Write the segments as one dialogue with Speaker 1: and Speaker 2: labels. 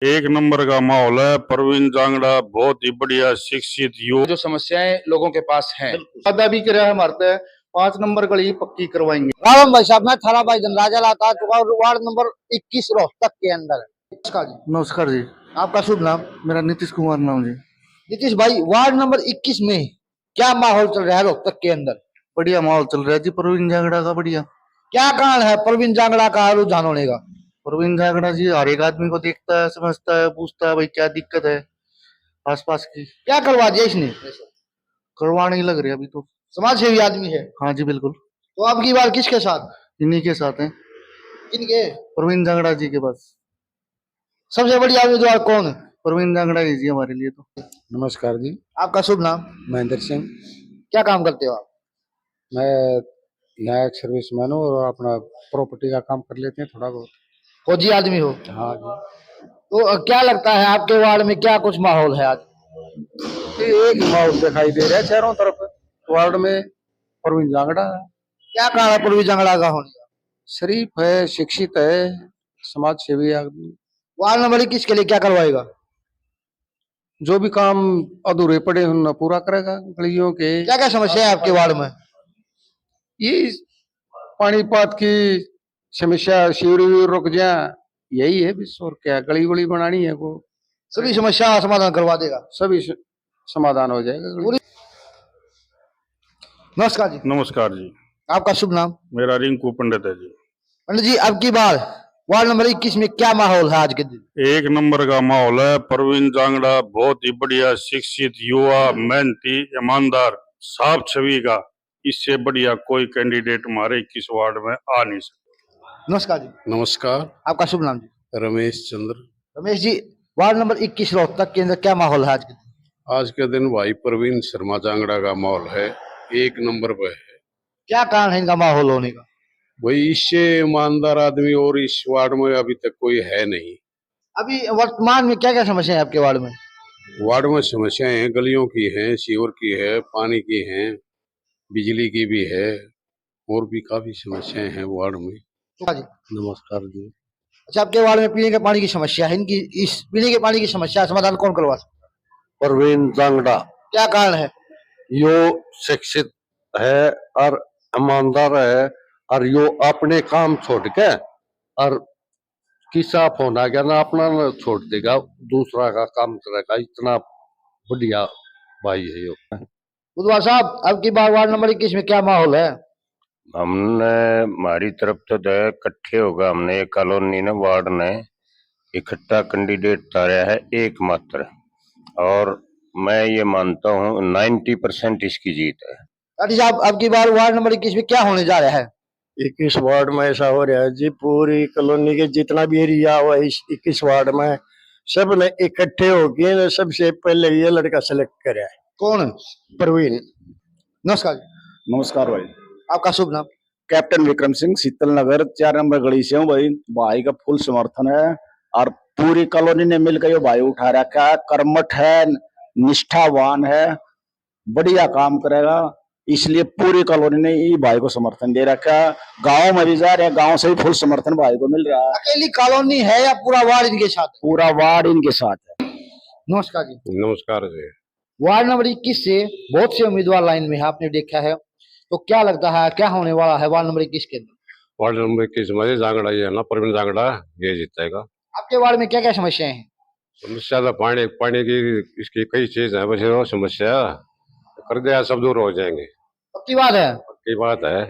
Speaker 1: एक नंबर का माहौल है। प्रवीण जांगड़ा बहुत ही बढ़िया शिक्षित युवा।
Speaker 2: जो समस्याएं लोगों के पास हैं,
Speaker 3: वादा भी करा है हमारे 5 नंबर गली पक्की करवाएंगे।
Speaker 4: राम भाई साहब, मैं थारा भाई धनराजा लाता वार्ड नंबर 21 रोहतक के अंदर।
Speaker 3: नमस्कार जी।
Speaker 4: आपका शुभ नाम?
Speaker 3: मेरा नीतीश कुमार नाम जी।
Speaker 4: नीतीश भाई, वार्ड नंबर 21 में क्या माहौल चल रहा है रोहतक के अंदर?
Speaker 3: बढ़िया माहौल चल रहा है जी, प्रवीण जांगड़ा का बढ़िया।
Speaker 4: क्या कारण है प्रवीण जांगड़ा का रुझान होने का?
Speaker 3: प्रवीण जांगड़ा जी हर एक आदमी को देखता है, समझता है, पूछता है भाई क्या दिक्कत है आसपास की।
Speaker 4: क्या करवा दिया इसने?
Speaker 3: करवाने ही लग रही है अभी तो।
Speaker 4: समाज सेवी आदमी है।
Speaker 3: हाँ जी बिल्कुल।
Speaker 4: तो अब की बार किसके साथ?
Speaker 3: इन्हीं के साथ हैं,
Speaker 4: किनके?
Speaker 3: प्रवीण जांगड़ा जी के पास।
Speaker 4: सबसे बढ़िया उम्मीदवार कौन है?
Speaker 3: प्रवीण जांगड़ा ही जी हमारे लिए तो।
Speaker 5: नमस्कार जी।
Speaker 4: आपका शुभ नाम?
Speaker 5: महेंद्र सिंह।
Speaker 4: क्या काम करते हो आप?
Speaker 5: मैं यहाँ एक सर्विसमैन हूँ और अपना प्रॉपर्टी का काम कर लेते हैं थोड़ा बहुत।
Speaker 4: फौजी आदमी हो?
Speaker 5: हाँ जी।
Speaker 4: तो क्या लगता है आपके वार्ड में क्या कुछ माहौल है आज?
Speaker 5: एक माहौल दिखाई दे रहा है चारों तरफ। वार्ड में प्रवीण जांगड़ा है।
Speaker 4: क्या कारण है प्रवीण जांगड़ा का होने का?
Speaker 5: शरीफ है, शिक्षित है, समाज सेवी आदमी।
Speaker 4: वार्ड नंबर 21 के लिए क्या करवाएगा?
Speaker 5: जो भी काम अधूरे पड़े उन्हें पूरा करेगा। गलियों के
Speaker 4: क्या क्या समस्या है आपके वार्ड में?
Speaker 5: ये पानीपत की समस्या, शिविर रुक जाए, यही है बस। और क्या, गली वली बनानी है वो,
Speaker 4: सभी समस्या का समाधान करवा देगा।
Speaker 5: सभी समाधान हो जाएगा।
Speaker 4: नमस्कार जी।
Speaker 1: नमस्कार जी।
Speaker 4: आपका शुभ नाम?
Speaker 1: मेरा रिंकू पंडित है जी।
Speaker 4: पंडित जी, अब की बार वार्ड नंबर 21 में क्या माहौल है आज के दिन?
Speaker 1: एक नंबर का माहौल है। प्रवीण जांगड़ा बहुत ही बढ़िया शिक्षित युवा, मेहनती, ईमानदार, साफ छवि का। इससे बढ़िया कोई कैंडिडेट हमारे 21 वार्ड में आ नहीं सकता।
Speaker 4: नमस्कार जी।
Speaker 6: नमस्कार।
Speaker 4: आपका शुभ नाम जी?
Speaker 6: रमेश चंद्र।
Speaker 4: रमेश जी, वार्ड नंबर 21 रोहतक के अंदर क्या माहौल है आज के दिन?
Speaker 6: आज के दिन भाई प्रवीण शर्मा जांगड़ा का माहौल है, एक नंबर पे है।
Speaker 4: क्या कारण है इनका माहौल होने का?
Speaker 6: भाई इससे ईमानदार आदमी और इस वार्ड में अभी तक कोई है नहीं।
Speaker 4: अभी वर्तमान में क्या क्या समस्या है आपके वार्ड में?
Speaker 6: वार्ड में समस्याएं हैं, गलियों की हैं, सीवर की है, पानी की हैं, बिजली की भी है, और भी काफी समस्याएं हैं वार्ड में।
Speaker 4: हाँ जी।
Speaker 6: नमस्कार जी।
Speaker 4: अच्छा, आपके वार्ड में पीने के पानी की समस्या है। इनकी इस पीने के पानी की समस्या का समाधान कौन करवा सकता है?
Speaker 7: प्रवीण जांगड़ा।
Speaker 4: क्या कारण है?
Speaker 7: यो शिक्षित है और ईमानदार है, और यो अपने काम छोड़ के और किसा फोन आ गया ना अपना ना छोड़ देगा, दूसरा का काम करेगा। इतना बढ़िया भाई है यो।
Speaker 4: बुधवार साहब, अब की बार वार्ड नंबर 21 में क्या माहौल है?
Speaker 8: हमने हमारी तरफ तो इकट्ठे होगा। हमने एक कॉलोनी ने वार्ड ने इकट्ठा कैंडिडेट उतारा है एकमात्र, और मैं ये मानता हूँ 90% इसकी जीत है।
Speaker 4: साहब, अब की बार वार्ड नंबर 21 में क्या होने जा रहा है?
Speaker 7: 21 वार्ड में ऐसा हो रहा है जी, पूरी कॉलोनी के जितना भी एरिया हुआ इस 21 वार्ड में सब ने इकट्ठे होके सबसे पहले ये लड़का सेलेक्ट कराया है।
Speaker 4: कौन?
Speaker 7: प्रवीण।
Speaker 4: नमस्कार जी।
Speaker 9: नमस्कार भाई।
Speaker 4: आपका शुभ नाम?
Speaker 9: कैप्टन विक्रम सिंह, शीतल नगर 4 नंबर गली से हूँ भाई। भाई का फुल समर्थन है और पूरी कॉलोनी ने मिलकर ये भाई उठा रखा है। कर्मठ है, निष्ठावान है, बढ़िया काम करेगा, इसलिए पूरी कॉलोनी ने ये भाई को समर्थन दे रखा है। गाँव में भी जा रहे हैं, गाँव से भी फुल समर्थन भाई को मिल रहा है।
Speaker 4: अकेली कॉलोनी है या पूरा वार्ड इनके साथ?
Speaker 9: पूरा वार्ड इनके साथ है।
Speaker 4: नमस्कार जी।
Speaker 6: नमस्कार जी।
Speaker 4: वार्ड नंबर 21 से बहुत से उम्मीदवार लाइन में है, आपने देखा है, तो क्या लगता है क्या होने वाला है वार्ड नंबर 21 के अंदर?
Speaker 6: वार्ड नंबर 21 में जांगड़ा ही है ना, प्रवीण जांगड़ा ये जीतेगा।
Speaker 4: आपके वार्ड में क्या क्या समस्याएं हैं?
Speaker 6: समस्या तो पानी की, इसकी कई चीज है, बस वो समस्या कर दिया सब दूर हो जाएंगे।
Speaker 4: पक्की बात है?
Speaker 6: पक्की बात है।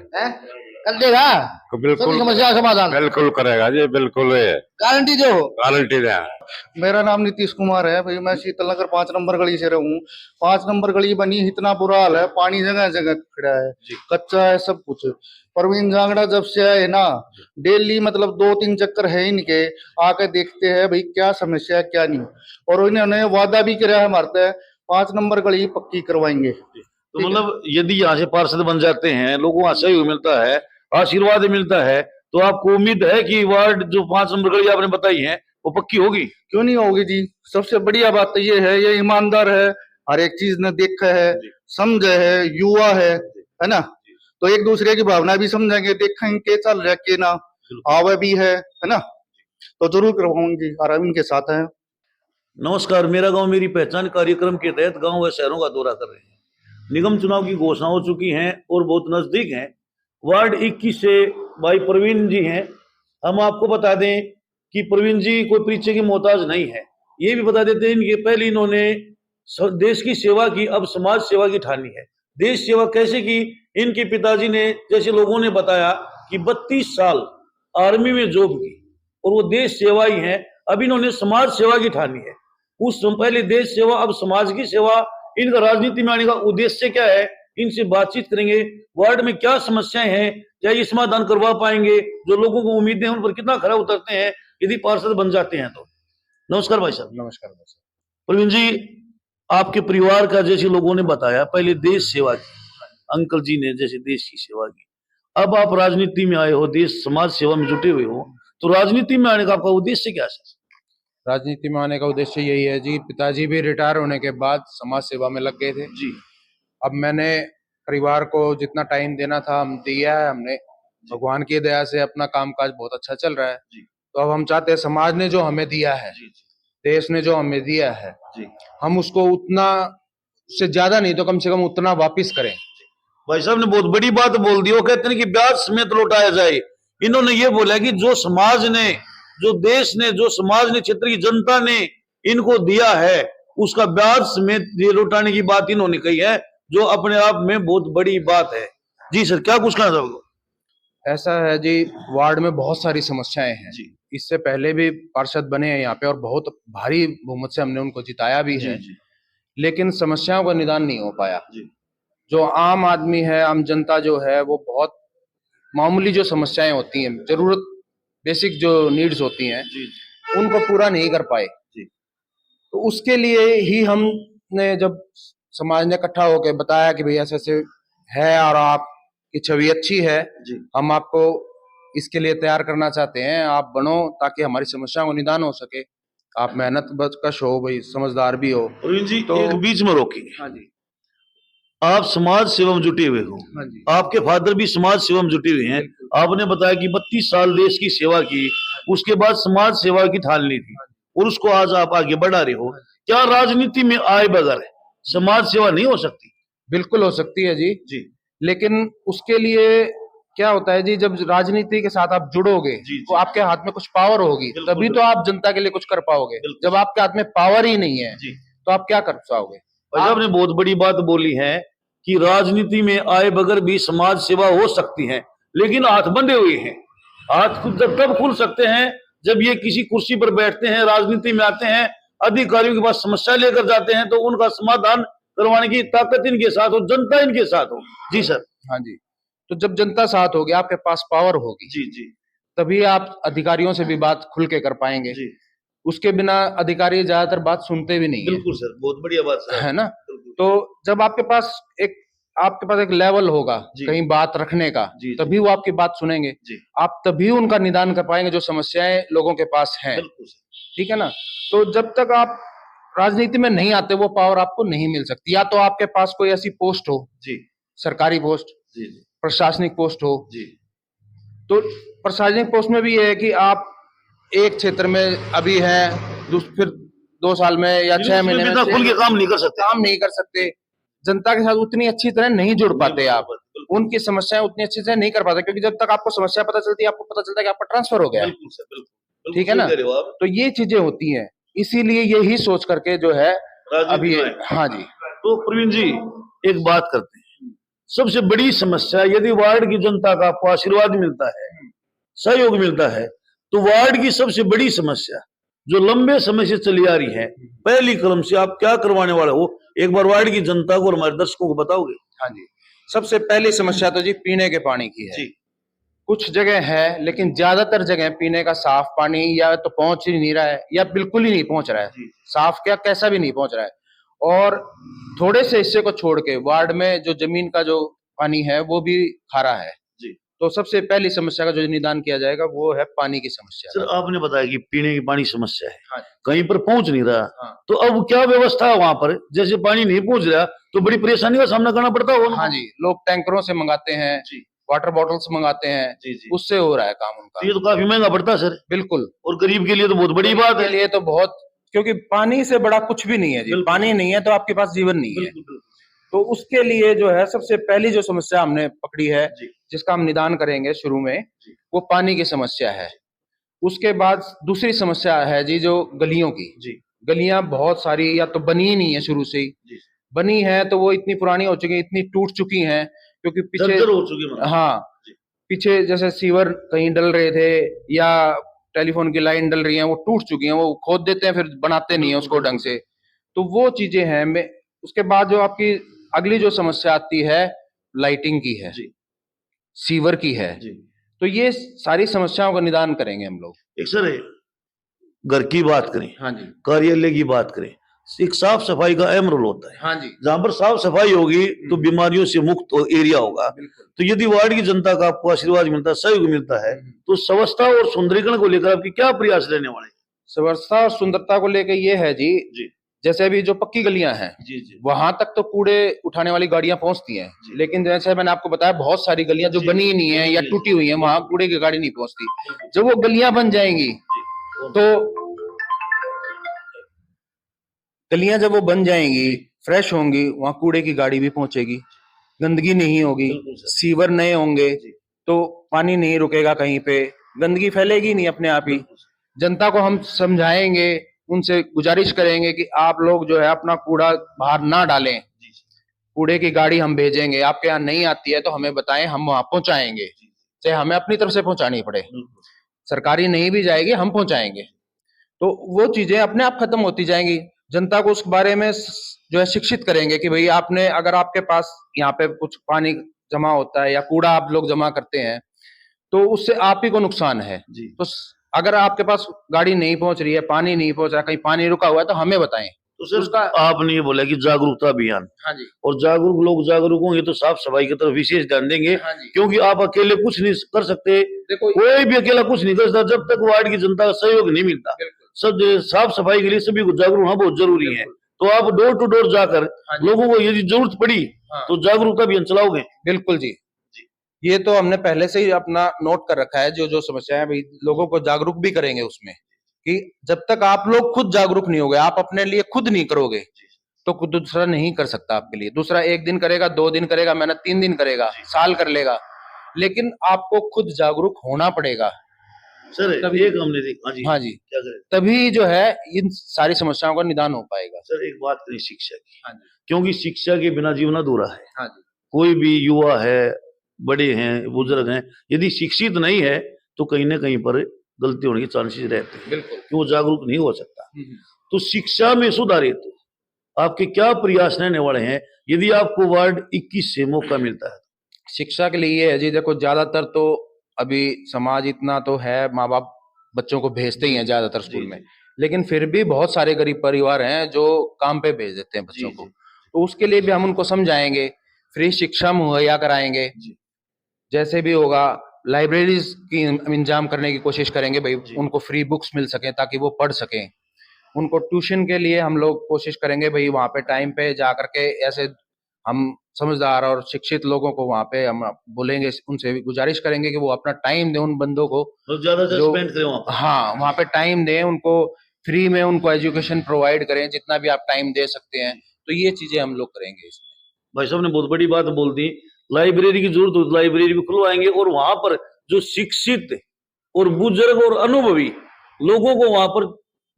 Speaker 4: कर देगा
Speaker 6: बिल्कुल,
Speaker 4: समस्या समाधान
Speaker 6: बिल्कुल करेगा जी, बिल्कुल है।
Speaker 4: गारंटी दो।
Speaker 6: गारंटी दे।
Speaker 3: मेरा नाम नीतीश कुमार है भाई। मैं शीतल नगर 5 नंबर गली से रहूं। 5 नंबर गली बनी, इतना बुरा हाल है, पानी जगह जगह खड़ा है, कच्चा है सब कुछ। प्रवीण जांगड़ा जब से आए ना, डेली मतलब 2-3 चक्कर है इनके, आके देखते हैं भाई क्या समस्या है क्या नहीं। और इन्होंने वादा भी किया है हमारे 5 नंबर गली पक्की करवाएंगे।
Speaker 10: तो मतलब यदि यहाँ से पार्षद बन जाते हैं, लोगों को सहयोग मिलता है, आशीर्वाद मिलता है, तो आपको उम्मीद है कि वार्ड जो 5 नंबर गली आपने बताई है वो पक्की होगी?
Speaker 3: क्यों नहीं होगी जी। सबसे बढ़िया बात तो ये है, ये ईमानदार है, हर एक चीज ने देखा है, समझे है, युवा है ना। तो एक दूसरे की भावना भी समझेंगे, देखेंगे चल रहा के ना आवे भी है ना, तो जरूर करवाऊंगी और हम इनके साथ हैं।
Speaker 10: नमस्कार, मेरा गांव मेरी पहचान कार्यक्रम के तहत गांव व शहरों का दौरा कर रहे हैं। निगम चुनाव की घोषणा हो चुकी है और बहुत नजदीक है। वार्ड 21 से भाई प्रवीण जी हैं। हम आपको बता दें कि प्रवीण जी कोई परिचय की मोहताज नहीं है। ये भी बता देते हैं इनके पहले इन्होंने देश की सेवा की, अब समाज सेवा की ठानी है। देश सेवा कैसे की? इनके पिताजी ने, जैसे लोगों ने बताया, कि 32 साल आर्मी में जॉब की और वो देश सेवा ही है। अब इन्होंने समाज सेवा की ठानी है। उस पहले देश सेवा, अब समाज की सेवा। इनका राजनीति में आने का उद्देश्य क्या है, इनसे बातचीत करेंगे। वार्ड में क्या समस्याएं हैं, क्या ये समाधान करवा पाएंगे? जो लोगों को उम्मीदें हैं उन पर कितना खरा उतरते हैं यदि पार्षद बन जाते हैं तो। नमस्कार भाई साहब।
Speaker 3: नमस्कार भाई साहब।
Speaker 10: प्रवीण जी, आपके परिवार का जैसे लोगों ने बताया, पहले देश सेवा की, अंकल जी ने जैसे देश की सेवा की, अब आप राजनीति में आए हो, देश समाज सेवा में जुटे हुए हो, तो राजनीति में आने का आपका उद्देश्य क्या है?
Speaker 11: राजनीति में आने का उद्देश्य यही है जी, पिताजी भी रिटायर होने के बाद समाज सेवा में लग गए थे
Speaker 10: जी।
Speaker 11: अब मैंने परिवार को जितना टाइम देना था हम दिया है। हमने भगवान की दया से अपना कामकाज बहुत अच्छा चल रहा है
Speaker 10: जी।
Speaker 11: तो अब हम चाहते हैं समाज ने जो हमें दिया है, देश ने जो हमें दिया है, हम उसको उतना से ज्यादा नहीं तो कम से कम उतना वापिस करें।
Speaker 10: भाई साहब ने बहुत बड़ी बात बोल दी। वो कहते हैं कि ब्याज समेत लौटाया जाए। इन्होंने ये बोला कि जो समाज ने, जो देश ने, जो समाज ने, क्षेत्र की जनता ने इनको दिया है, उसका ब्याज समेत ये लौटाने की बात इन्होंने कही है, जो अपने आप में बहुत बड़ी बात है। जी सर, क्या कुछ कहना चाहोगे?
Speaker 11: ऐसा है जी, वार्ड में बहुत सारी समस्याएं हैं
Speaker 10: जी।
Speaker 11: इससे पहले भी पार्षद बने हैं यहाँ पे और बहुत भारी बहुमत से हमने उनको जिताया भी है, लेकिन समस्याओं का निदान नहीं हो पाया। जो आम आदमी है, आम जनता जो है, वो बहुत मामूली जो समस्याएं होती हैं, जरूरत बेसिक जो नीड्स होती हैं, उनको पूरा नहीं कर पाए। तो उसके लिए ही हमने, जब समाज ने इकट्ठा होकर बताया कि भाई ऐसे ऐसे है और आपकी छवि अच्छी है, हम आपको इसके लिए तैयार करना चाहते हैं, आप बनो ताकि हमारी समस्याओं को निदान हो सके। आप मेहनत बदकश हो भाई, समझदार भी हो।
Speaker 10: प्रवीण जी, तो एक बीच में रोकी।
Speaker 11: हाँ जी।
Speaker 10: आप समाज सेवा में जुटे हुए हो।
Speaker 11: हाँ जी।
Speaker 10: आपके फादर भी समाज सेवा में जुटे हुए हैं। आपने बताया कि 32 साल देश की सेवा की, उसके बाद समाज सेवा की ठान ली थी और उसको आज आप आगे बढ़ा रहे हो। क्या राजनीति में आए बगैर समाज सेवा नहीं हो सकती?
Speaker 11: बिल्कुल हो सकती है जी। लेकिन उसके लिए क्या होता है जी, जब राजनीति के साथ आप जुड़ोगे तो आपके हाथ में कुछ पावर होगी, तभी तो आप जनता के लिए कुछ कर पाओगे। जब आपके हाथ में पावर ही नहीं है तो आप क्या कर पाओगे?
Speaker 10: आपने बहुत बड़ी बात बोली है कि राजनीति में आए बगैर भी समाज सेवा हो सकती है, लेकिन हाथ बंधे हुए हैं। हाथ तब खुल सकते हैं जब ये किसी कुर्सी पर बैठते हैं, राजनीति में आते हैं, अधिकारियों के पास समस्या लेकर जाते हैं, तो उनका समाधान करवाने की ताकत इनके साथ हो, जनता इनके साथ हो। जी सर।
Speaker 11: हाँ जी। तो जब जनता साथ होगी, आपके पास पावर होगी, तभी आप अधिकारियों से भी बात खुल के कर पाएंगे। उसके बिना अधिकारी ज्यादातर बात सुनते भी नहीं है।
Speaker 10: बिल्कुल सर, बहुत बढ़िया बात सर।
Speaker 11: है ना? तो जब आपके पास एक लेवल होगा कहीं बात रखने का, तभी वो आपकी बात सुनेंगे। आप तभी उनका निदान कर पाएंगे जो समस्याएं लोगों के पास हैं। ठीक है ना? तो जब तक आप राजनीति में नहीं आते, वो पावर आपको नहीं मिल सकती। या तो आपके पास कोई ऐसी पोस्ट हो, सरकारी पोस्ट, प्रशासनिक पोस्ट हो। तो प्रशासनिक पोस्ट में भी ये है कि आप एक क्षेत्र में अभी हैं, फिर 2 साल में या 6 महीने में
Speaker 10: खुल के काम नहीं कर सकते।
Speaker 11: जनता के साथ उतनी अच्छी तरह नहीं जुड़ पाते आप, उनकी समस्याएं उतनी अच्छी तरह नहीं कर पाते, क्योंकि जब तक आपको समस्या पता चलती है, आपको पता चलता है कि आपका ट्रांसफर हो गया। ठीक है ना? तो ये चीजें होती हैं, इसीलिए यही सोच करके जो है अभी। हाँ जी।
Speaker 10: तो प्रवीण जी, एक बात करते हैं। सबसे बड़ी समस्या, यदि वार्ड की जनता का आपको आशीर्वाद मिलता है, सहयोग मिलता है, तो वार्ड की सबसे बड़ी समस्या जो लंबे समय से चली आ रही है, पहली कलम से आप क्या करवाने वाले हो, एक बार वार्ड की जनता को और हमारे दर्शकों को बताओगे?
Speaker 11: हाँ जी। सबसे पहली समस्या तो जी पीने के पानी की है। कुछ जगह है, लेकिन ज्यादातर जगह पीने का साफ पानी या तो पहुंच ही नहीं रहा है या बिल्कुल ही नहीं पहुंच रहा है। साफ क्या, कैसा भी नहीं पहुंच रहा है। और थोड़े से हिस्से को छोड़ के वार्ड में जो जमीन का जो पानी है वो भी खारा है। तो सबसे पहली समस्या का जो निदान किया जाएगा वो है पानी की समस्या।
Speaker 10: सर, आपने बताया कि पीने की पानी समस्या है, कहीं पर पहुंच नहीं रहा। तो अब क्या व्यवस्था है वहां पर? जैसे पानी नहीं पहुंच रहा तो बड़ी परेशानी का सामना करना पड़ता होगा।
Speaker 11: हाँ जी, लोग टैंकरों से मंगाते हैं, वाटर बॉटल्स मंगाते हैं, उससे हो रहा है काम उनका।
Speaker 10: ये तो काफी महंगा पड़ता है सर।
Speaker 11: बिल्कुल।
Speaker 10: और गरीब के लिए तो बहुत बड़ी बात है।
Speaker 11: ये तो बहुत क्योंकि पानी से बड़ा कुछ भी नहीं है जी। पानी नहीं है तो आपके पास जीवन नहीं है। तो उसके लिए जो है सबसे पहली जो समस्या हमने पकड़ी है, जिसका हम निदान करेंगे शुरू में, वो पानी की समस्या है। उसके बाद दूसरी समस्या है जी जो गलियों की। गलियां बहुत सारी या तो बनी ही नहीं है, शुरू से ही बनी है तो वो इतनी पुरानी हो चुकी है, इतनी टूट चुकी हैं, क्योंकि पीछे
Speaker 10: हो चुकी है।
Speaker 11: हाँ, पीछे जैसे सीवर कहीं डल रहे थे या टेलीफोन की लाइन डल रही है, वो टूट चुकी हैं, वो खोद देते हैं फिर बनाते नहीं है उसको ढंग से। तो वो चीजें हैं। उसके बाद जो आपकी अगली जो समस्या आती है लाइटिंग की है, सीवर की है। तो ये सारी समस्याओं का निदान करेंगे हम लोग।
Speaker 10: एक सर घर की बात करें,
Speaker 11: हाँ जी,
Speaker 10: कार्यालय की बात करें, एक साफ सफाई का अहम रोल होता है।
Speaker 11: हाँ जी,
Speaker 10: जहां पर साफ सफाई होगी तो बीमारियों से मुक्त एरिया होगा। तो यदि वार्ड की जनता का आपको आशीर्वाद मिलता है, सहयोग मिलता है, तो स्वच्छता और सुंदरीकरण को लेकर आपकी क्या प्रयास रहने वाले हैं?
Speaker 11: स्वच्छता और सुंदरता को लेकर ये है जी, जैसे अभी जो पक्की गलियां हैं वहां तक तो कूड़े उठाने वाली गाड़ियां पहुंचती हैं, लेकिन जैसे मैंने आपको बताया बहुत सारी गलियां जो बनी नहीं है या टूटी हुई हैं, वहां कूड़े की गाड़ी नहीं पहुंचती। जब वो गलियां बन जाएंगी तो गलियां जब वो बन जाएंगी, फ्रेश होंगी, वहां कूड़े की गाड़ी भी पहुंचेगी, गंदगी नहीं होगी, सीवर नए होंगे तो पानी नहीं रुकेगा कहीं पे, गंदगी फैलेगी नहीं अपने आप ही। जनता को हम समझाएंगे, उनसे गुजारिश करेंगे कि आप लोग जो है अपना कूड़ा बाहर ना डालें, कूड़े की गाड़ी हम भेजेंगे, आपके यहाँ नहीं आती है तो हमें बताएं, हम वहां पहुंचाएंगे, चाहे हमें अपनी तरफ से पहुंचानी पड़े, सरकारी नहीं भी जाएगी हम पहुंचाएंगे। तो वो चीजें अपने आप खत्म होती जाएंगी। जनता को उस बारे में जो है शिक्षित करेंगे कि भाई आपने, अगर आपके पास यहाँ पे कुछ पानी जमा होता है या कूड़ा आप लोग जमा करते हैं तो उससे आप ही को नुकसान है। तो अगर आपके पास गाड़ी नहीं पहुंच रही है, पानी नहीं पहुंच रहा, कहीं पानी रुका हुआ है तो हमें बताएं।
Speaker 10: तो सर उसका आपने ये बोला कि जागरूकता अभियान,
Speaker 11: हाँ जी,
Speaker 10: और जागरूक लोग जागरूक होंगे तो साफ सफाई की तरफ विशेष ध्यान देंगे।
Speaker 11: हाँ जी,
Speaker 10: क्योंकि आप अकेले कुछ नहीं कर सकते,
Speaker 11: देखो
Speaker 10: कोई भी अकेला कुछ नहीं कर सकता जब तक वार्ड की जनता का सहयोग नहीं मिलता। सब साफ सफाई के लिए सभी को जागरूक होना बहुत जरूरी है। तो आप डोर टू डोर जाकर लोगों को यदि जरूरत पड़ी तो जागरूकता अभियान चलाओगे?
Speaker 11: बिल्कुल जी, ये तो हमने पहले से ही अपना नोट कर रखा है। जो जो समस्या है भाई लोगों को जागरूक भी करेंगे उसमें, कि जब तक आप लोग खुद जागरूक नहीं होगे, आप अपने लिए खुद नहीं करोगे तो खुद दूसरा नहीं कर सकता आपके लिए। दूसरा 1 दिन करेगा, 2 दिन करेगा, मेहनत 3 दिन करेगा, साल कर लेगा, लेकिन आपको खुद जागरूक होना पड़ेगा।
Speaker 10: सर
Speaker 11: तभी
Speaker 10: एक हमने देखा,
Speaker 11: हाँ जी,
Speaker 10: क्या करें,
Speaker 11: तभी जो है इन सारी समस्याओं का निदान हो पाएगा।
Speaker 10: सर एक बात करें शिक्षा की,
Speaker 11: हाँ जी,
Speaker 10: क्योंकि शिक्षा के बिना जीवन अधूरा है।
Speaker 11: हाँ जी,
Speaker 10: कोई भी युवा है, बड़े हैं, बुजुर्ग हैं, यदि शिक्षित नहीं है तो कहीं ना कहीं पर गलती होने के चांसेस रहते हैं,
Speaker 11: बिल्कुल,
Speaker 10: कि वो जागरूक नहीं हो सकता। तो शिक्षा में सुधार हेतु आपके क्या प्रयास रहने वाले हैं यदि आपको वार्ड 21 से मौका मिलता है?
Speaker 11: शिक्षा के लिए ये है जी, देखो ज्यादातर तो अभी समाज इतना तो है, माँ बाप बच्चों को भेजते ही हैं ज्यादातर स्कूल में, लेकिन फिर भी बहुत सारे गरीब परिवार हैं जो काम पे भेज देते हैं बच्चों को। तो उसके लिए भी हम उनको समझाएंगे, फ्री शिक्षा मुहैया कराएंगे, जैसे भी होगा लाइब्रेरीज की इंतजाम करने की कोशिश करेंगे, भाई उनको फ्री बुक्स मिल सकें ताकि वो पढ़ सकें। उनको ट्यूशन के लिए हम लोग कोशिश करेंगे, भाई वहाँ पे टाइम पे जा करके, ऐसे हम समझदार और शिक्षित लोगों को वहाँ पे हम बोलेंगे, उनसे भी गुजारिश करेंगे कि वो अपना टाइम दें उन बंदों को,
Speaker 10: ज्यादा स्पेंड करें वहाँ पर।
Speaker 11: हाँ, वहाँ पे टाइम दें उनको, फ्री में उनको एजुकेशन प्रोवाइड करें, जितना भी आप टाइम दे सकते हैं। तो ये चीजें हम लोग करेंगे इसमें।
Speaker 10: भाई साहब ने बहुत बड़ी बात बोल दी, लाइब्रेरी की जरूरत हो तो लाइब्रेरी भी खुलवाएंगे, और वहां पर जो शिक्षित और बुजुर्ग और अनुभवी लोगों को वहां पर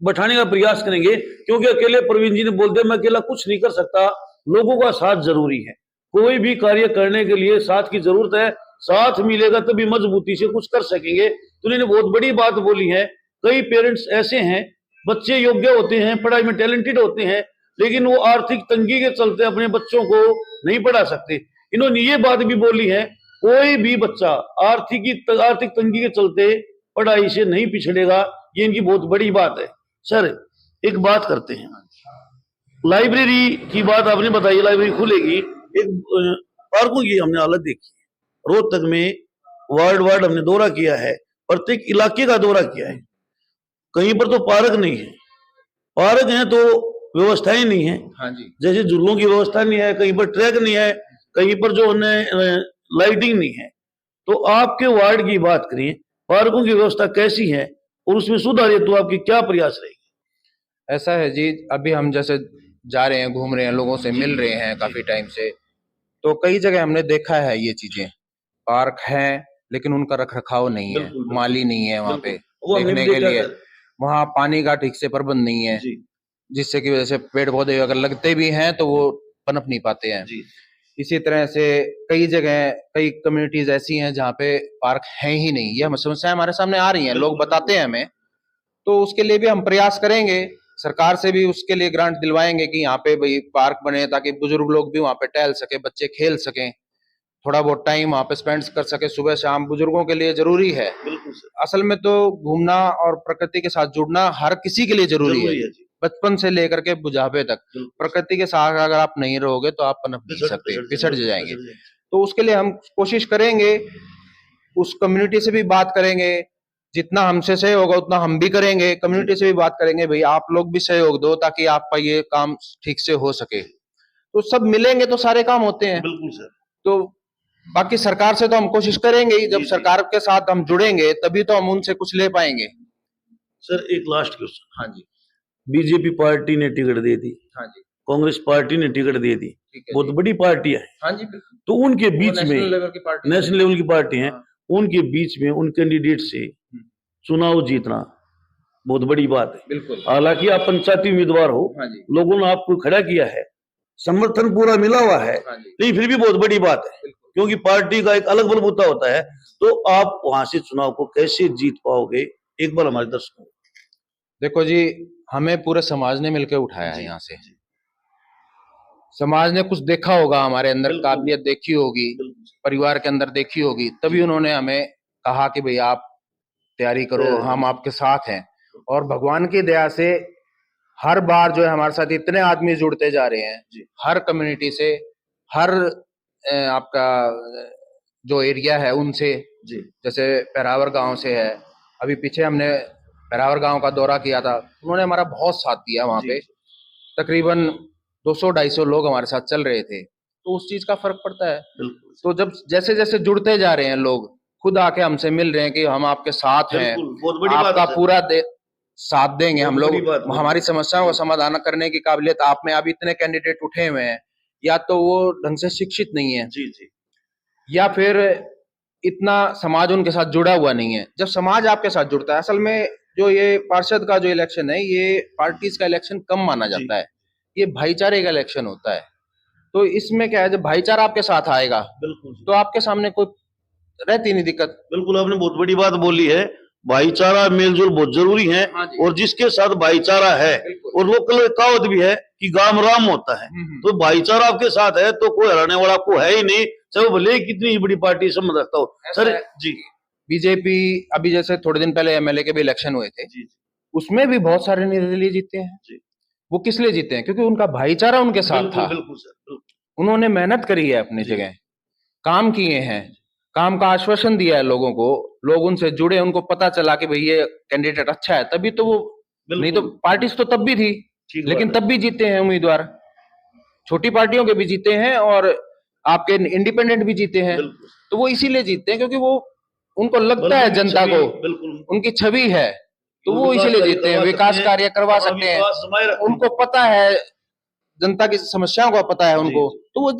Speaker 10: बैठाने का प्रयास करेंगे। क्योंकि अकेले प्रवीण जी ने बोल दिया मैं अकेला कुछ नहीं कर सकता, लोगों का साथ जरूरी है। कोई भी कार्य करने के लिए साथ की जरूरत है, साथ मिलेगा तभी मजबूती से कुछ कर सकेंगे। तो उन्होंने बहुत बड़ी बात बोली है। कई पेरेंट्स ऐसे हैं, बच्चे योग्य होते हैं, पढ़ाई में टैलेंटेड होते हैं, लेकिन वो आर्थिक तंगी के चलते अपने बच्चों को नहीं पढ़ा सकते। इन्होंने ये बात भी बोली है, कोई भी बच्चा आर्थिक तंगी के चलते पढ़ाई से नहीं पिछड़ेगा। ये इनकी बहुत बड़ी बात है। सर एक बात करते हैं, लाइब्रेरी की बात आपने बताई, लाइब्रेरी खुलेगी। एक पार्कों की हमने हालत देखी, रोहतक में वार्ड हमने दौरा किया है, प्रत्येक इलाके का दौरा किया है। कहीं पर तो पार्क नहीं है, पार्क है तो व्यवस्थाएं नहीं है।
Speaker 11: हाँ जी,
Speaker 10: जैसे झूलों की व्यवस्था नहीं है, कहीं पर ट्रैक नहीं है, कहीं पर जो लाइटिंग नहीं है। तो आपके वार्ड की बात करें, पार्कों की व्यवस्था कैसी है और उसमें सुधार हेतु आपकी क्या प्रयास रहेगी?
Speaker 11: ऐसा है जी, अभी हम जैसे जा रहे हैं, घूम रहे हैं, लोगों से मिल रहे हैं काफी टाइम से, तो कई जगह हमने देखा है ये चीजें। पार्क हैं लेकिन उनका रखरखाव नहीं है, माली नहीं है वहाँ पे
Speaker 10: वो हमने
Speaker 11: देखने
Speaker 10: भी
Speaker 11: के
Speaker 10: देखा
Speaker 11: लिए।
Speaker 10: सर।
Speaker 11: वहाँ पानी का ठीक से प्रबंध नहीं है,
Speaker 10: जी
Speaker 11: जिससे की वजह से पेड़ पौधे अगर लगते भी हैं तो वो पनप नहीं पाते हैं।
Speaker 10: जी
Speaker 11: इसी तरह से कई जगह, कई कम्युनिटीज ऐसी हैं जहाँ पे पार्क है ही नहीं। ये समस्याएं हमारे सामने आ रही हैं, लोग बताते हैं हमें, तो उसके लिए भी हम प्रयास करेंगे। सरकार से भी उसके लिए ग्रांट दिलवाएंगे कि यहाँ पे भाई पार्क बने, ताकि बुजुर्ग लोग भी वहाँ पे टहल सके, बच्चे खेल सकें, थोड़ा बहुत टाइम वहाँ पे स्पेंड कर सके सुबह शाम। बुजुर्गों के लिए जरूरी है।
Speaker 10: बिल्कुल सर,
Speaker 11: असल में तो घूमना और प्रकृति के साथ जुड़ना हर किसी के लिए जरूरी है,
Speaker 10: जी।
Speaker 11: बचपन से लेकर के बुढ़ापे तक। प्रकृति के साथ अगर आप नहीं रहोगे तो आप पनप नहीं सकते, पिछड़ जाएंगे। तो उसके लिए हम कोशिश करेंगे, उस कम्युनिटी से भी बात करेंगे, जितना हमसे सहयोग होगा उतना हम भी करेंगे। कम्युनिटी से भी बात करेंगे, भाई आप लोग भी सहयोग दो ताकि आपका ये काम ठीक से हो सके। तो सब मिलेंगे तो सारे काम होते हैं।
Speaker 10: बिल्कुल सर।
Speaker 11: तो बाकी सरकार से तो हम कोशिश करेंगे ही, जब सरकार के साथ हम जुड़ेंगे तभी तो हम उनसे कुछ ले पाएंगे।
Speaker 10: सर एक लास्ट क्वेश्चन।
Speaker 11: हाँ जी।
Speaker 10: बीजेपी पार्टी ने टिकट दे दी,
Speaker 11: हाँ जी।
Speaker 10: कांग्रेस पार्टी ने टिकट दे दी,
Speaker 11: ठीक है
Speaker 10: बहुत
Speaker 11: जी।
Speaker 10: बड़ी पार्टियां हैं।
Speaker 11: हाँ जी बिल्कुल।
Speaker 10: तो उनके बीच में
Speaker 11: नेशनल लेवल की पार्टी,
Speaker 10: नेशनल लेवल की पार्टी है,
Speaker 11: हाँ।
Speaker 10: उनके बीच में उन कैंडिडेट से चुनाव जीतना बहुत बड़ी बात है।
Speaker 11: बिल्कुल।
Speaker 10: हालांकि आप पंचायती उम्मीदवार हो,
Speaker 11: हाँ जी।
Speaker 10: लोगों ने आपको खड़ा किया है, समर्थन पूरा मिला हुआ है,
Speaker 11: हाँ जी।
Speaker 10: लेकिन फिर भी बहुत बड़ी बात है,
Speaker 11: बिल्कुल।
Speaker 10: क्योंकि पार्टी का एक अलग बलबूता होता है। तो आप वहां से चुनाव को कैसे जीत पाओगे, एक बार हमारे दर्शकों को।
Speaker 11: देखो जी, हमें पूरे समाज ने मिलकर उठाया है यहाँ से। समाज ने कुछ देखा होगा, हमारे अंदर काबिलियत देखी होगी, परिवार के अंदर देखी होगी, तभी उन्होंने हमें कहा कि भाई आप तैयारी करो, हम आपके साथ हैं। और भगवान की दया से हर बार जो है हमारे साथ इतने आदमी जुड़ते जा रहे हैं, हर कम्युनिटी से, हर आपका जो एरिया है उनसे, जैसे पैरावर गांव से है, अभी पीछे हमने पैरावर गांव का दौरा किया था, उन्होंने हमारा बहुत साथ दिया। वहां पे तकरीबन 200-250 लोग हमारे साथ चल रहे थे, तो उस चीज का फर्क पड़ता है। तो जब जैसे जैसे जुड़ते जा रहे हैं लोग, खुद आके हमसे मिल रहे हैं कि हम आपके साथ हैं, आपका पूरा साथ देंगे हम लोग, हमारी समस्याओं का समाधान करने की काबिलियत आप में। अभी इतने कैंडिडेट उठे हुए हैं, या तो वो ढंग से शिक्षित नहीं है, या फिर इतना समाज उनके साथ जुड़ा हुआ नहीं है। जब समाज आपके साथ जुड़ता है, असल में जो ये पार्षद का जो इलेक्शन है, ये पार्टीज का इलेक्शन कम माना जाता है, ये भाईचारे का इलेक्शन होता है। तो इसमें क्या है, जब भाईचारा आपके साथ आएगा तो आपके सामने कोई रहती नहीं दिक्कत।
Speaker 10: बिल्कुल, आपने बहुत बड़ी बात बोली है, भाईचारा मेलजोल बहुत जरूरी है। और जिसके साथ भाईचारा है, और लोकल कहावत भी है कि गाम राम होता है, तो भाईचारा आपके साथ है तो कोई हराने वाला को है ही नहीं, चाहे वो भले कितनी बड़ी पार्टी समझ रखता हो। सर जी,
Speaker 11: बीजेपी अभी जैसे थोड़े दिन पहले एमएलए के भी इलेक्शन हुए थे, उसमें भी बहुत सारे निर्दलीय जीते हैं। वो किस लिए जीते हैं? क्योंकि उनका भाईचारा उनके साथ था।
Speaker 10: बिल्कुल सर,
Speaker 11: उन्होंने मेहनत करी है, अपनी जगह काम किए हैं, काम का आश्वासन दिया है लोगों को, लोग उनसे जुड़े, उनको पता चला कि भाई ये कैंडिडेट अच्छा है, तभी तो वो, नहीं तो पार्टीज तो तब भी थी, लेकिन तब भी जीते हैं उम्मीदवार, छोटी पार्टियों के भी जीते हैं और आपके इंडिपेंडेंट भी जीते हैं। तो वो इसीलिए जीतते हैं क्योंकि वो, उनको लगता है जनता को, उनकी छवि है, तो वो इसीलिए जीतते हैं। विकास कार्य करवा सकते हैं, उनको पता है, जनता की समस्याओं का पता है उनको, तो वो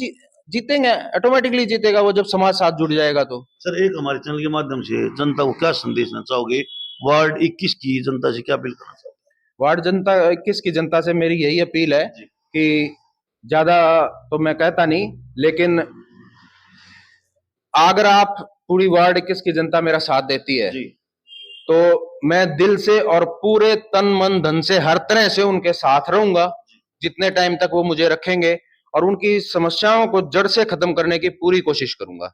Speaker 11: जीतेंगे, ऑटोमेटिकली जीतेगा वो, जब समाज साथ जुड़ जाएगा। तो
Speaker 10: सर एक हमारे चैनल के माध्यम से जनता को क्या संदेश देना चाहोगे? वार्ड 21 की जनता से क्या अपील करना चाहोगे?
Speaker 11: वार्ड 21 की जनता से मेरी यही अपील है कि ज्यादा तो मैं कहता नहीं, लेकिन अगर आप पूरी वार्ड 21 की जनता मेरा साथ देती है तो मैं दिल से और पूरे तन मन धन से हर तरह से उनके साथ रहूंगा, जितने टाइम तक वो मुझे रखेंगे, और उनकी समस्याओं को जड़ से खत्म करने की पूरी कोशिश करूंगा।